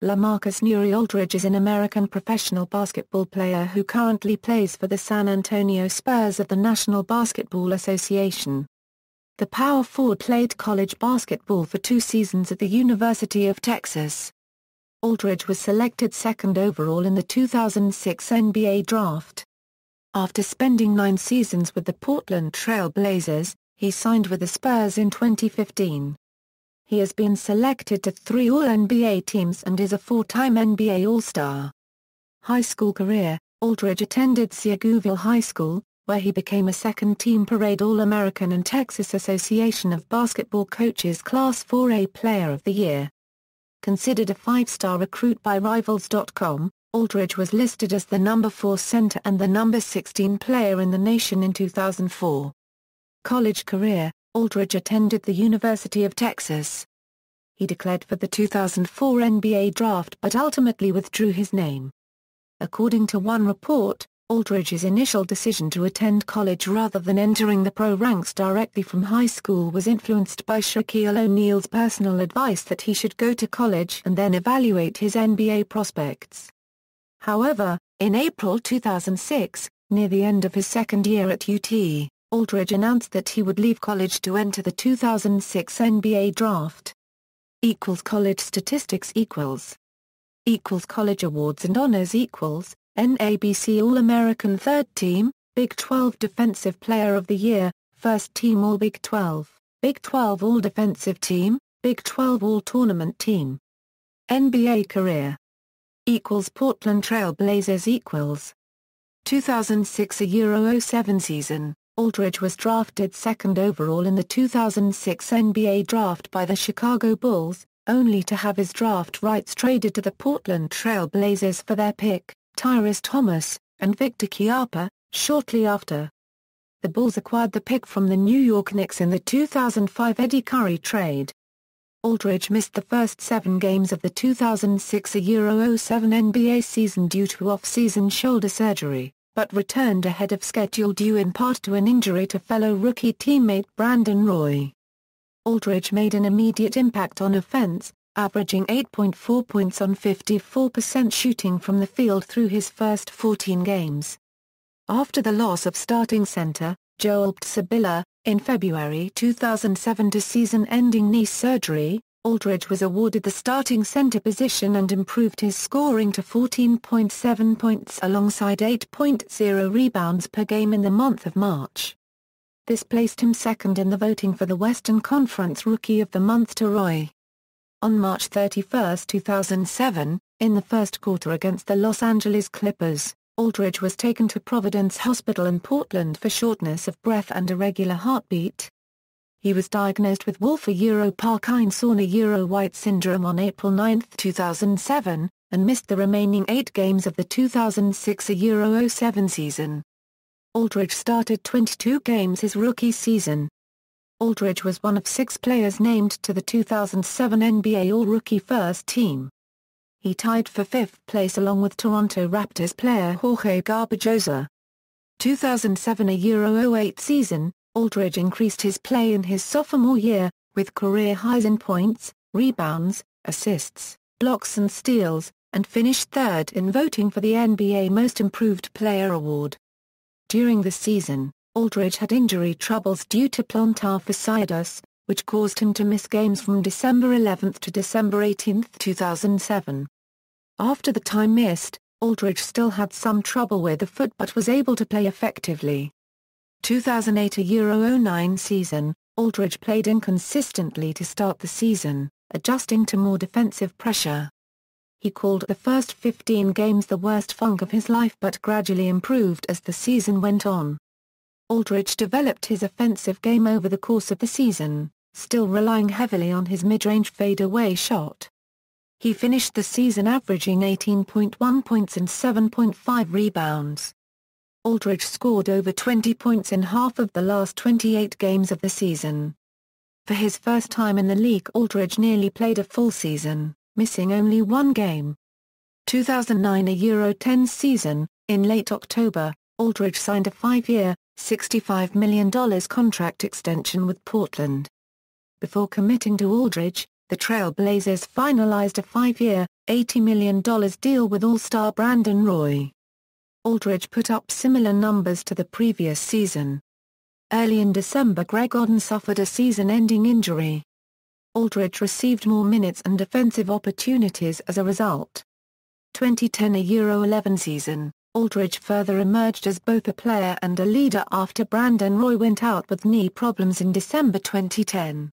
LaMarcus Nurae Aldridge is an American professional basketball player who currently plays for the San Antonio Spurs of the National Basketball Association. The power forward played college basketball for 2 seasons at the University of Texas. Aldridge was selected second overall in the 2006 NBA draft. After spending 9 seasons with the Portland Trail Blazers, he signed with the Spurs in 2015. He has been selected to 3 All-NBA teams and is a 4-time NBA All-Star. High school career: Aldridge attended Seagoville High School, where he became a second-team Parade All-American and Texas Association of Basketball Coaches Class 4A Player of the Year. Considered a 5-star recruit by Rivals.com, Aldridge was listed as the number 4 center and the number 16 player in the nation in 2004. College career: Aldridge attended the University of Texas. He declared for the 2004 NBA draft but ultimately withdrew his name. According to one report, Aldridge's initial decision to attend college rather than entering the pro ranks directly from high school was influenced by Shaquille O'Neal's personal advice that he should go to college and then evaluate his NBA prospects. However, in April 2006, near the end of his second year at UT, Aldridge announced that he would leave college to enter the 2006 NBA draft. College statistics college awards and honors NABC All-American Third Team, Big 12 Defensive Player of the Year, First Team All-Big 12, Big 12 All-Defensive Team, Big 12 All-Tournament Team. NBA career Portland Trail Blazers 2006-07 season. Aldridge was drafted second overall in the 2006 NBA draft by the Chicago Bulls, only to have his draft rights traded to the Portland Trail Blazers for their pick, Tyrese Thomas, and Victor Chiapa, shortly after. The Bulls acquired the pick from the New York Knicks in the 2005 Eddie Curry trade. Aldridge missed the first 7 games of the 2006-07 NBA season due to off-season shoulder surgery, but returned ahead of schedule due in part to an injury to fellow rookie teammate Brandon Roy. Aldridge made an immediate impact on offense, averaging 8.4 points on 54% shooting from the field through his first 14 games. After the loss of starting center, Joel Tsabilla, in February 2007 to season-ending knee surgery, Aldridge was awarded the starting center position and improved his scoring to 14.7 points alongside 8.0 rebounds per game in the month of March. This placed him second in the voting for the Western Conference Rookie of the Month to Roy. On March 31, 2007, in the first quarter against the Los Angeles Clippers, Aldridge was taken to Providence Hospital in Portland for shortness of breath and irregular heartbeat. He was diagnosed with Wolff-Parkinson-White syndrome on April 9, 2007, and missed the remaining 8 games of the 2006-07 season. Aldridge started 22 games his rookie season. Aldridge was one of 6 players named to the 2007 NBA All-Rookie First Team. He tied for 5th place along with Toronto Raptors player Jorge Garbajosa. 2007-08 season, Aldridge increased his play in his sophomore year, with career highs in points, rebounds, assists, blocks and steals, and finished 3rd in voting for the NBA Most Improved Player award. During the season, Aldridge had injury troubles due to plantar fasciitis, which caused him to miss games from December 11 to December 18, 2007. After the time missed, Aldridge still had some trouble with the foot but was able to play effectively. 2008-09 season, Aldridge played inconsistently to start the season, adjusting to more defensive pressure. He called the first 15 games the worst funk of his life but gradually improved as the season went on. Aldridge developed his offensive game over the course of the season, still relying heavily on his mid-range fadeaway shot. He finished the season averaging 18.1 points and 7.5 rebounds. Aldridge scored over 20 points in half of the last 28 games of the season. For his first time in the league, Aldridge nearly played a full season, missing only 1 game. 2009-10 season, in late October, Aldridge signed a 5-year, $65 million contract extension with Portland. Before committing to Aldridge, the Trail Blazers finalized a 5-year, $80 million deal with All-Star Brandon Roy. Aldridge put up similar numbers to the previous season. Early in December, Greg Oden suffered a season-ending injury. Aldridge received more minutes and defensive opportunities as a result. 2010-11 season, Aldridge further emerged as both a player and a leader after Brandon Roy went out with knee problems in December 2010.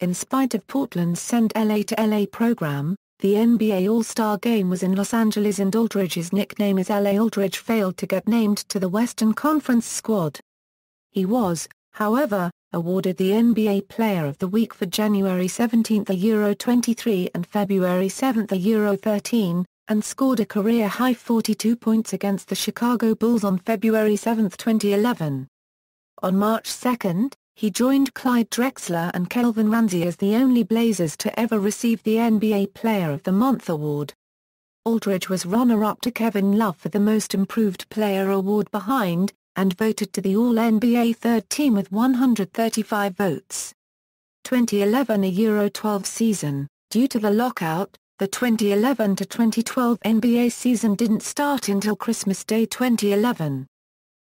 In spite of Portland's Send LA to LA program, the NBA All-Star Game was in Los Angeles and Aldridge's nickname is LA Aldridge failed to get named to the Western Conference squad. He was, however, awarded the NBA Player of the Week for January 17, Euro 23 and February 7, Euro 13, and scored a career-high 42 points against the Chicago Bulls on February 7, 2011. On March 2, he joined Clyde Drexler and Kelvin Ramsey as the only Blazers to ever receive the NBA Player of the Month award. Aldridge was runner-up to Kevin Love for the Most Improved Player award behind, and voted to the All-NBA third team with 135 votes. 2011 Euro 12 season, due to the lockout, the 2011-2012 NBA season didn't start until Christmas Day 2011.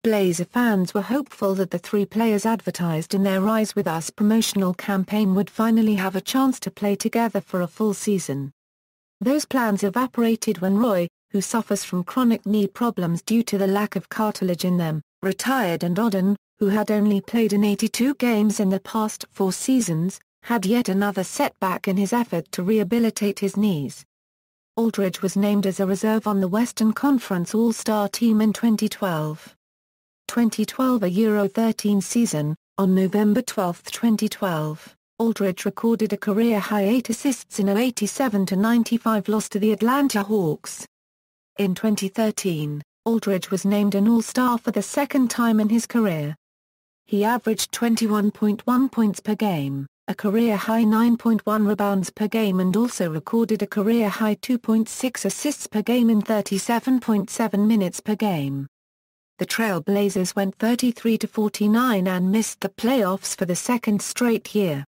Blazer fans were hopeful that the three players advertised in their Rise With Us promotional campaign would finally have a chance to play together for a full season. Those plans evaporated when Roy, who suffers from chronic knee problems due to the lack of cartilage in them, retired, and Oden, who had only played in 82 games in the past 4 seasons, had yet another setback in his effort to rehabilitate his knees. Aldridge was named as a reserve on the Western Conference All-Star team in 2012. 2012 Euro 13 season, on November 12, 2012, Aldridge recorded a career-high 8 assists in a 87-95 loss to the Atlanta Hawks. In 2013, Aldridge was named an All-Star for the second time in his career. He averaged 21.1 points per game, a career-high 9.1 rebounds per game, and also recorded a career-high 2.6 assists per game in 37.7 minutes per game. The Trail Blazers went 33-49 and missed the playoffs for the second straight year.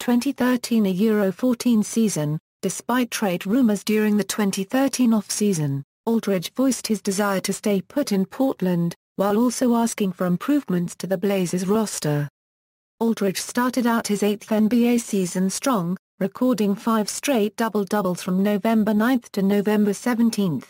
2013 Euro 14 season, despite trade rumors during the 2013 off-season, Aldridge voiced his desire to stay put in Portland, while also asking for improvements to the Blazers roster. Aldridge started out his 8th NBA season strong, recording 5 straight double-doubles from November 9 to November 17.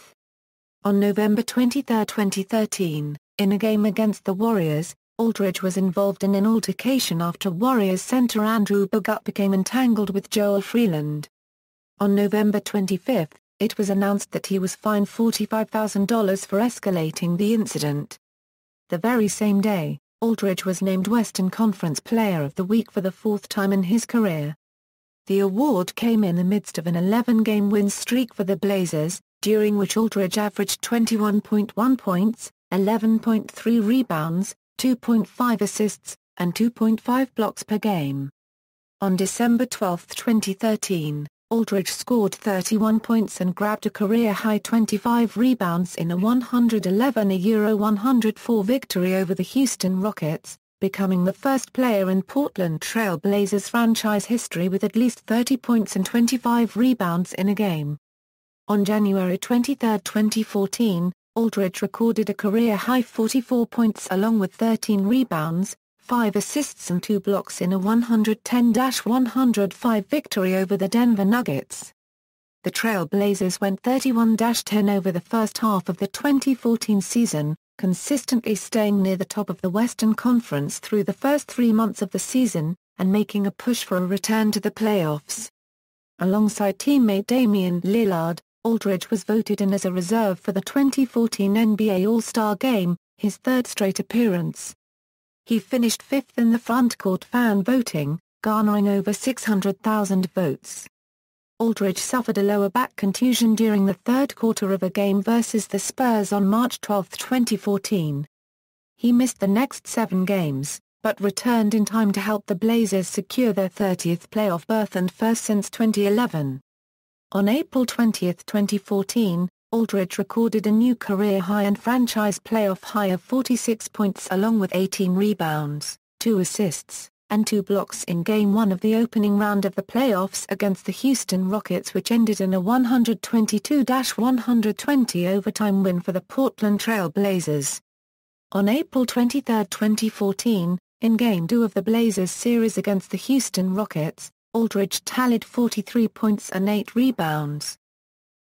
On November 23, 2013, in a game against the Warriors, Aldridge was involved in an altercation after Warriors center Andrew Bogut became entangled with Joel Freeland. On November 25, it was announced that he was fined $45,000 for escalating the incident. The very same day, Aldridge was named Western Conference Player of the Week for the 4th time in his career. The award came in the midst of an 11-game win streak for the Blazers, during which Aldridge averaged 21.1 points, 11.3 rebounds, 2.5 assists, and 2.5 blocks per game. On December 12, 2013, Aldridge scored 31 points and grabbed a career-high 25 rebounds in a 111-104 victory over the Houston Rockets, becoming the first player in Portland Trail Blazers franchise history with at least 30 points and 25 rebounds in a game. On January 23, 2014, Aldridge recorded a career-high 44 points along with 13 rebounds, 5 assists and 2 blocks in a 110-105 victory over the Denver Nuggets. The Trail Blazers went 31-10 over the first half of the 2014 season, consistently staying near the top of the Western Conference through the first 3 months of the season, and making a push for a return to the playoffs. Alongside teammate Damian Lillard, Aldridge was voted in as a reserve for the 2014 NBA All-Star Game, his 3rd straight appearance. He finished 5th in the frontcourt fan voting, garnering over 600,000 votes. Aldridge suffered a lower back contusion during the 3rd quarter of a game versus the Spurs on March 12, 2014. He missed the next 7 games, but returned in time to help the Blazers secure their 30th playoff berth and first since 2011. On April 20, 2014, Aldridge recorded a new career high and franchise playoff high of 46 points along with 18 rebounds, 2 assists, and 2 blocks in Game 1 of the opening round of the playoffs against the Houston Rockets, which ended in a 122-120 overtime win for the Portland Trail Blazers. On April 23, 2014, in Game 2 of the Blazers series against the Houston Rockets, Aldridge tallied 43 points and 8 rebounds.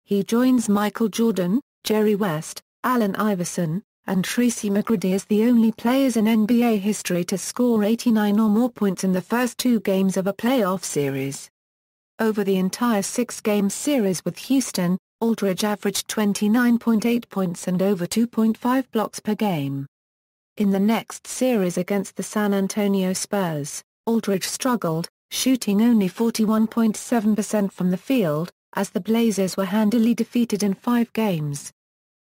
He joins Michael Jordan, Jerry West, Allen Iverson, and Tracy McGrady as the only players in NBA history to score 89 or more points in the first 2 games of a playoff series. Over the entire 6-game series with Houston, Aldridge averaged 29.8 points and over 2.5 blocks per game. In the next series against the San Antonio Spurs, Aldridge struggled, shooting only 41.7% from the field, as the Blazers were handily defeated in 5 games.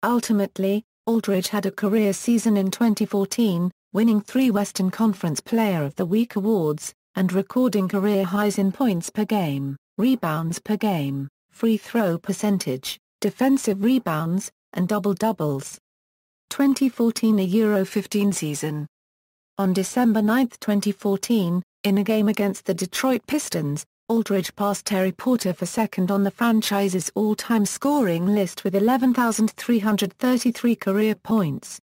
Ultimately, Aldridge had a career season in 2014, winning 3 Western Conference Player of the Week awards, and recording career highs in points per game, rebounds per game, free throw percentage, defensive rebounds, and double-doubles. 2014 Euro 15 season. On December 9, 2014, in a game against the Detroit Pistons, Aldridge passed Terry Porter for second on the franchise's all-time scoring list with 11,333 career points.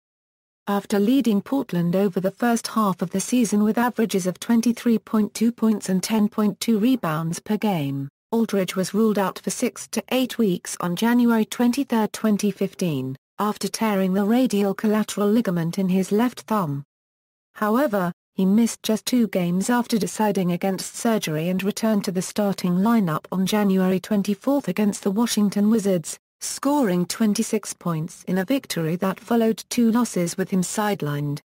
After leading Portland over the first half of the season with averages of 23.2 points and 10.2 rebounds per game, Aldridge was ruled out for 6 to 8 weeks on January 23, 2015, after tearing the radial collateral ligament in his left thumb. However, he missed just 2 games after deciding against surgery and returned to the starting lineup on January 24 against the Washington Wizards, scoring 26 points in a victory that followed 2 losses with him sidelined.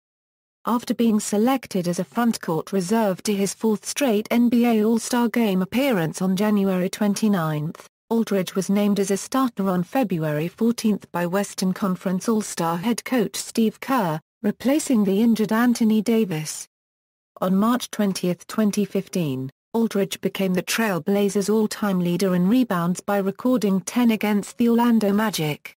After being selected as a frontcourt reserve to his 4th straight NBA All-Star Game appearance on January 29, Aldridge was named as a starter on February 14 by Western Conference All-Star head coach Steve Kerr, replacing the injured Anthony Davis. On March 20, 2015, Aldridge became the Trail Blazers' all-time leader in rebounds by recording 10 against the Orlando Magic.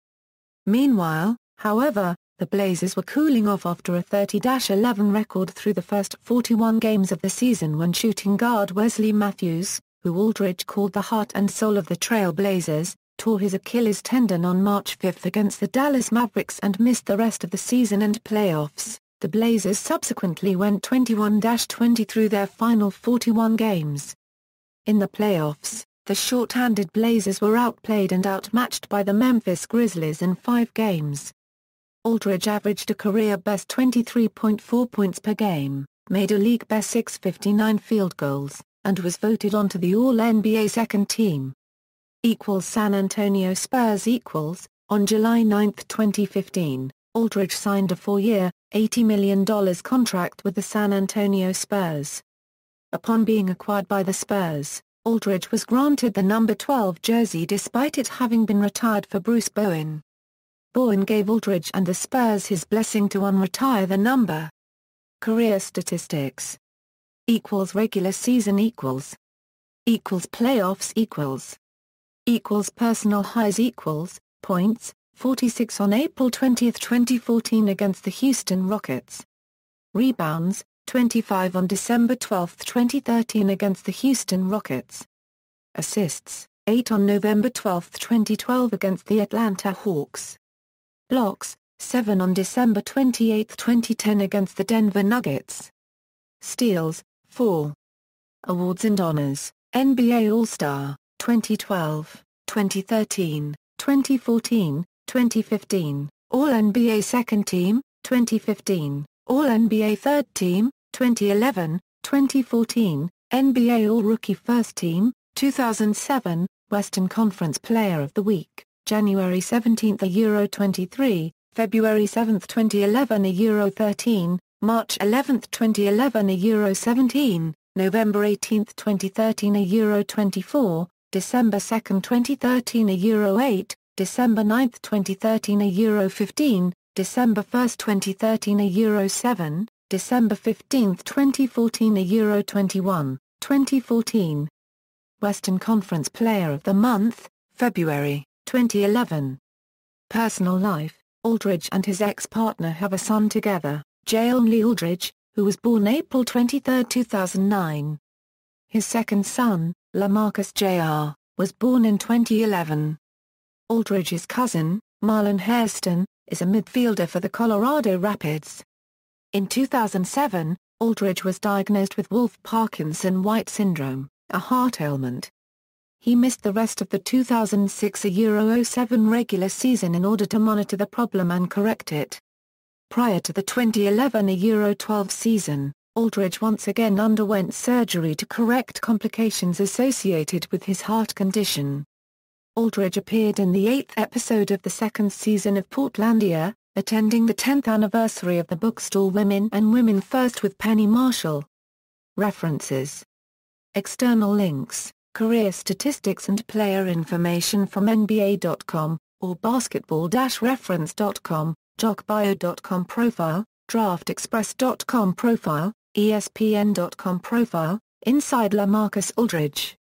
Meanwhile, however, the Blazers were cooling off after a 30-11 record through the first 41 games of the season when shooting guard Wesley Matthews, who Aldridge called the heart and soul of the Trail Blazers, tore his Achilles tendon on March 5 against the Dallas Mavericks and missed the rest of the season and playoffs. The Blazers subsequently went 21-20 through their final 41 games. In the playoffs, the short-handed Blazers were outplayed and outmatched by the Memphis Grizzlies in 5 games. Aldridge averaged a career-best 23.4 points per game, made a league-best 659 field goals, and was voted onto the All-NBA second team. San Antonio Spurs. On July 9, 2015, Aldridge signed a 4-year, $80 million contract with the San Antonio Spurs. Upon being acquired by the Spurs, Aldridge was granted the number 12 jersey despite it having been retired for Bruce Bowen. Bowen gave Aldridge and the Spurs his blessing to unretire the number. Career statistics. Regular season playoffs personal highs points, 46 on April 20, 2014 against the Houston Rockets. Rebounds, 25 on December 12, 2013 against the Houston Rockets. Assists, 8 on November 12, 2012 against the Atlanta Hawks. Blocks, 7 on December 28, 2010 against the Denver Nuggets. Steals, 4. Awards and honors, NBA All-Star, 2012, 2013, 2014, 2015, All-NBA Second Team, 2015, All-NBA Third Team, 2011, 2014, NBA All-Rookie First Team, 2007, Western Conference Player of the Week, January 17 Euro 23, February 7, 2011 Euro 13, March 11, 2011 Euro 17, November 18, 2013 Euro 24, December 2, 2013 Euro 8, December 9, 2013 Euro 15, December 1, 2013 Euro 7, December 15, 2014 Euro 21, 2014. Western Conference Player of the Month, February, 2011. Personal life. Aldridge and his ex-partner have a son together, Jayon Lee Aldridge, who was born April 23, 2009. His second son, LaMarcus Jr., was born in 2011. Aldridge's cousin, Marlon Hairston, is a midfielder for the Colorado Rapids. In 2007, Aldridge was diagnosed with Wolff-Parkinson-White syndrome, a heart ailment. He missed the rest of the 2006-07 regular season in order to monitor the problem and correct it. Prior to the 2011 Euro 12 season, Aldridge once again underwent surgery to correct complications associated with his heart condition. Aldridge appeared in the 8th episode of the second season of Portlandia, attending the 10th anniversary of the bookstore Women and Women First with Penny Marshall. References. External links, career statistics and player information from NBA.com, or basketball-reference.com, jockbio.com profile, draftexpress.com profile, ESPN.com profile, Inside LaMarcus Aldridge.